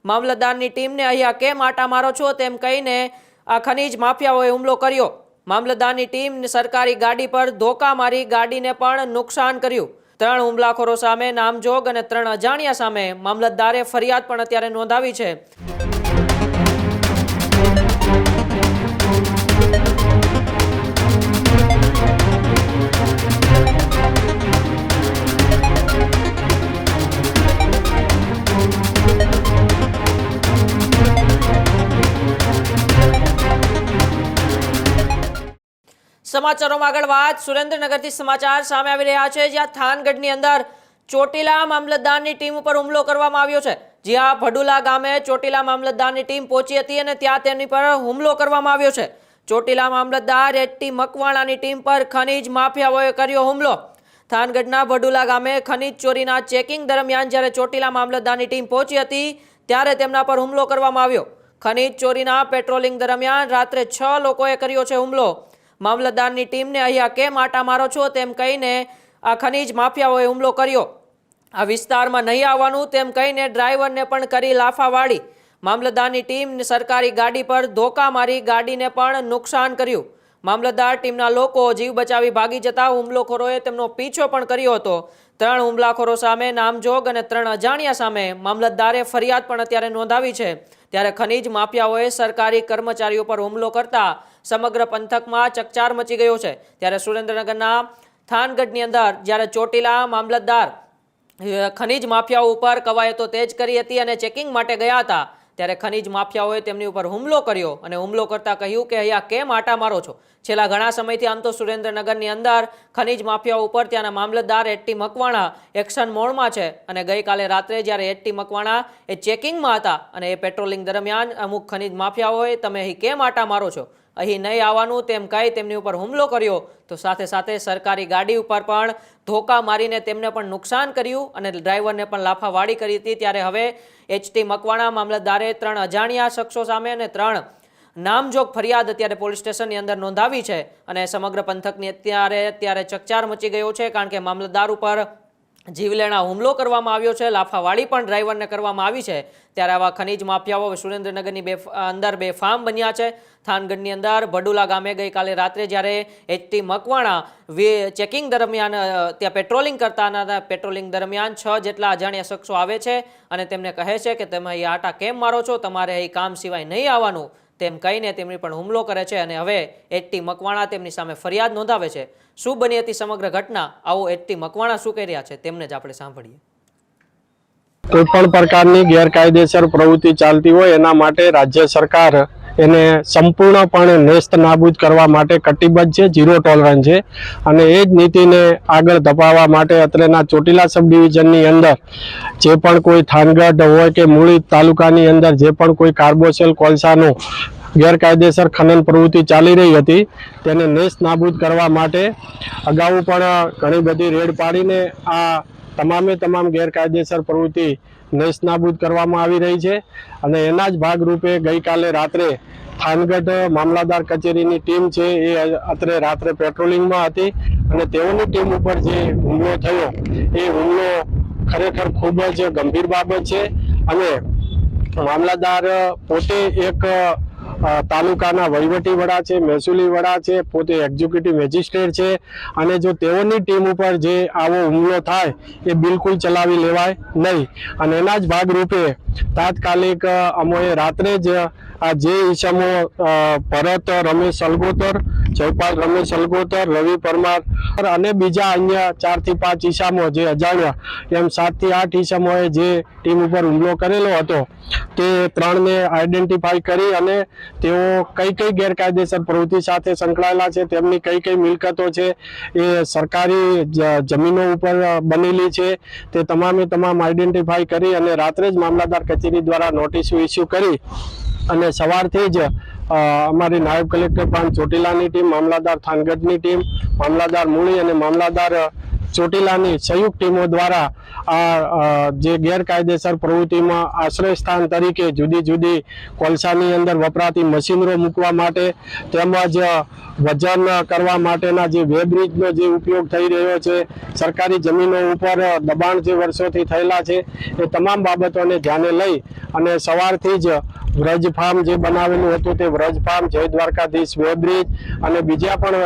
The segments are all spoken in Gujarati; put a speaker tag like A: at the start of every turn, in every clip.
A: મામલતદારની ટીમને અહીંયા કેમ આટા મારો છો તેમ કહીને આ ખનીજ માફિયાઓએ હુમલો કર્યો। મામલતદારની ટીમ સરકારી ગાડી પર ધોકા મારી ગાડીને પણ નુકસાન કર્યું। 3 હુમલાખોરો સામે નામજોગ અને 3 અજાણ્યા સામે મામલતદારે ફરિયાદ પણ અત્યારે નોંધાવી છે। સમાચારોમાં આગળ વાત સુરેન્દ્રનગરથી સમાચાર સામે આવી રહ્યા છે, જ્યાં થાનગઢની અંદર ચોટીલા મામલતદારની ટીમ ઉપર હુમલો કરવામાં આવ્યો છે। જ્યાં ભડુલા ગામે ચોટીલા મામલતદારની ટીમ પહોંચી હતી અને ત્યાં તેની પર હુમલો કરવામાં આવ્યો છે। ચોટીલા મામલતદાર એટી મકવાણાની ટીમ પર ખનીજ માફિયાઓએ કર્યો હુમલો। થાનગઢના ભડુલા ગામે ખનીજ ચોરીના ચેકિંગ દરમિયાન જ્યારે ચોટીલા મામલતદારની ટીમ પહોંચી હતી ત્યારે તેમના પર હુમલો કરવામાં આવ્યો। ખનીજ ચોરીના પેટ્રોલિંગ દરમિયાન રાત્રે 6 લોકોએ કર્યો છે હુમલો। મામલતદારની ટીમને અહીંયા કેમ આટા મારો છો તેમ કહીને આ ખનીજ માફિયાઓએ હુમલો કર્યો। આ વિસ્તારમાં નહીં આવવાનું તેમ કહીને ડ્રાઈવરને પણ કરી લાફાવાળી। મામલતદારની ટીમ સરકારી ગાડી પર ધોકા મારી ગાડીને પણ નુકસાન કર્યું। મામલતદાર ટીમના લોકો જીવ બચાવી ભાગી જતા હુમલાખોરોએ તેમનો પીછો પણ કર્યો હતો। 3 હુમલાખોરો સામે નામજોગ અને 3 અજાણ્યા સામે મામલતદારે ફરિયાદ પણ અત્યારે નોંધાવી છે। ત્યારે ખનીજ માફિયાઓએ સરકારી કર્મચારીઓ પર હુમલો કરતા સમગ્ર પંથકમાં ચકચાર મચી ગયો છે। ત્યારે સુરેન્દ્રનગરના થાનગઢની અંદર જ્યારે ચોટીલા મામલતદાર ખનીજ માફિયાઓ ઉપર કવાયતો તેજ કરી હતી અને ચેકિંગ માટે ગયા હતા ત્યારે ખનીજ માફિયાઓએ તેમની ઉપર હુમલો કર્યો અને હુમલો કરતા કહ્યું કે અહીંયા કેમ આટા મારો છો। છેલ્લા ઘણા સમયથી આમ તો સુરેન્દ્રનગરની અંદર ખનીજ માફિયાઓ ઉપર ત્યાંના મામલતદાર એટી મકવાણા એક્શન મોડમાં છે અને ગઈકાલે રાત્રે જ્યારે એટી મકવાણા એ ચેકિંગમાં હતા અને એ પેટ્રોલિંગ દરમિયાન અમુક ખનીજ માફિયાઓએ તમે અહીં કેમ આટા મારો છો, અહીં નહીં આવવાનું તેમ કહી તેમની ઉપર હુમલો કર્યો। તો સાથે સાથે સરકારી ગાડી ઉપર પણ ધોકા મારીને તેમને પણ નુકસાન કર્યું અને ડ્રાઈવરને પણ લાફાવાળી કરી હતી। ત્યારે હવે એટી મકવાણા મામલતદારે 3 અજાણ્યા શખ્સો સામે અને 3 નામજોગ ફરિયાદ અત્યારે પોલીસ સ્ટેશનની અંદર નોંધાવી છે અને સમગ્ર પંથકની અત્યારે ચકચાર મચી ગયો છે, કારણ કે મામલતદાર ઉપર જીવલેણા હુમલો કરવામાં આવ્યો છે, લાફાવાળી પણ ડ્રાઈવરને કરવામાં આવી છે। ત્યારે આવા ખનીજ માફિયાઓ સુરેન્દ્રનગરની અંદર બેફામ બન્યા છે। થાનગઢની અંદર ભડુલા ગામે ગઈકાલે રાત્રે જ્યારે એટી મકવાણા ચેકિંગ દરમિયાન ત્યાં પેટ્રોલિંગ કરતા હતા, પેટ્રોલિંગ દરમિયાન 6 જેટલા અજાણ્યા શખ્સો આવે છે અને તેમને કહે છે કે તમે અહીં આટા કેમ મારો છો, તમારે અહીં કામ સિવાય નહીં આવવાનું તેમ કહીને તેમની પણ હુમલો કરે છે અને હવે એટી મકવાણા તેમની સામે ફરિયાદ નોંધાવે છે। શું બની હતી સમગ્ર ઘટના, આવો એટી મકવાણા શું કહી રહ્યા છે તેમને જ આપણે સાંભળીએ।
B: કોઈ પણ પ્રકારની ગેરકાયદેસર પ્રવૃત્તિ ચાલતી હોય એના માટે રાજ્ય સરકાર એને સંપૂર્ણપણે નેસ્ત નાબૂદ કરવા માટે કટિબદ્ધ છે, 0 ટોલરન્સ છે અને એ જ નીતિને આગળ ધપાવવા માટે અત્રેના ચોટીલા સબ ડિવિઝનની અંદર જે પણ કોઈ થાનગઢ હોય કે મૂળી તાલુકાની અંદર જે પણ કોઈ કાર્બોસેલ કોલસાનું ગેરકાયદેસર ખનન પ્રવૃત્તિ ચાલી રહી હતી તેને નેસ્ત નાબૂદ કરવા માટે અગાઉ પણ ઘણી બધી રેડ પાડીને આ તમામ ગેરકાયદેસર પ્રવૃત્તિ નેસ્ત નાબૂદ કરવામાં આવી રહી છે અને એના જ ભાગરૂપે ગઈકાલે રાત્રે થાનગઢ મામલતદાર કચેરીની ટીમ છે એ અત્રે રાત્રે પેટ્રોલિંગમાં હતી અને તેઓની ટીમ ઉપર જે હુમલો થયો એ હુમલો ખરેખર ખૂબ જ ગંભીર બાબત છે અને મામલતદાર પોતે એક તાલુકાના વહીવટી વડા છે, મહેસૂલી વડા છે, પોતે એક્ઝિક્યુટિવ મેજિસ્ટ્રેટ છે અને જો તેઓની ટીમ ઉપર જે આવો હુમલો થાય એ બિલકુલ ચલાવી લેવાય નહીં અને એના જ ભાગરૂપે તાત્કાલિક અમોએ રાત્રે જ આ જે ઈસમો ભરત રમેશ સલગોતર, જયપાલ રમેશ સલગોતર, રવિ પરમાર અને બીજા અન્ય 4 થી 5 ઈસમો જે અજાણ્યા એમ 7 થી 8 ઈસમોએ જે ટીમ ઉપર હુમલો કરેલો હતો તે 3ને આઈડેન્ટિફાઈ કરી અને તેઓ કઈ ગેરકાયદેસર પ્રવૃત્તિ સાથે સંકળાયેલા છે, તેમની કઈ મિલકતો છે એ સરકારી જમીનો ઉપર બનેલી છે તે તમામ આઈડેન્ટિફાઈ કરી અને રાત્રે જ મામલતદાર કચેરી દ્વારા નોટિસો ઇસ્યુ કરી અને સવારથી જ અમારી નાયબ કલેક્ટર પ્રાંત ચોટીલાની ટીમ, મામલતદાર થાનગઢની ટીમ, મામલતદાર મૂળી અને મામલતદાર ચોટીલાની સંયુક્ત ટીમો દ્વારા આ જે ગેરકાયદેસર પ્રવૃત્તિમાં આશ્રય સ્થાન તરીકે જુદી જુદી કોલસાની અંદર વપરાતી મશીનરો મૂકવા માટે તેમજ વજન કરવા માટેના જે વેબ્રિજનો જે ઉપયોગ થઈ રહ્યો છે, સરકારી જમીનો ઉપર દબાણ જે વર્ષોથી થયેલા છે, એ તમામ બાબતોને ધ્યાને લઈ અને સવારથી જ વ્રજ ફાર્મ જે બનાવેલું હતું તે વ્રજ ફાર્મ, જય દ્વારકાધીશ વેબ્રિજ અને બીજા પણ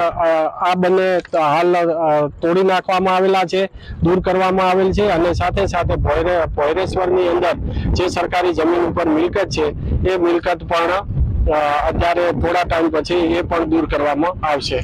B: આ બંને હાલ તોડી નાખવામાં આવેલા છે, દૂર કરવામાં આવેલ છે અને સાથે સાથે ભોયરેશ્વરની અંદર જે સરકારી જમીન ઉપર મિલકત છે એ મિલકત પણ અત્યારે થોડા ટાઈમ પછી એ પણ દૂર કરવામાં આવશે.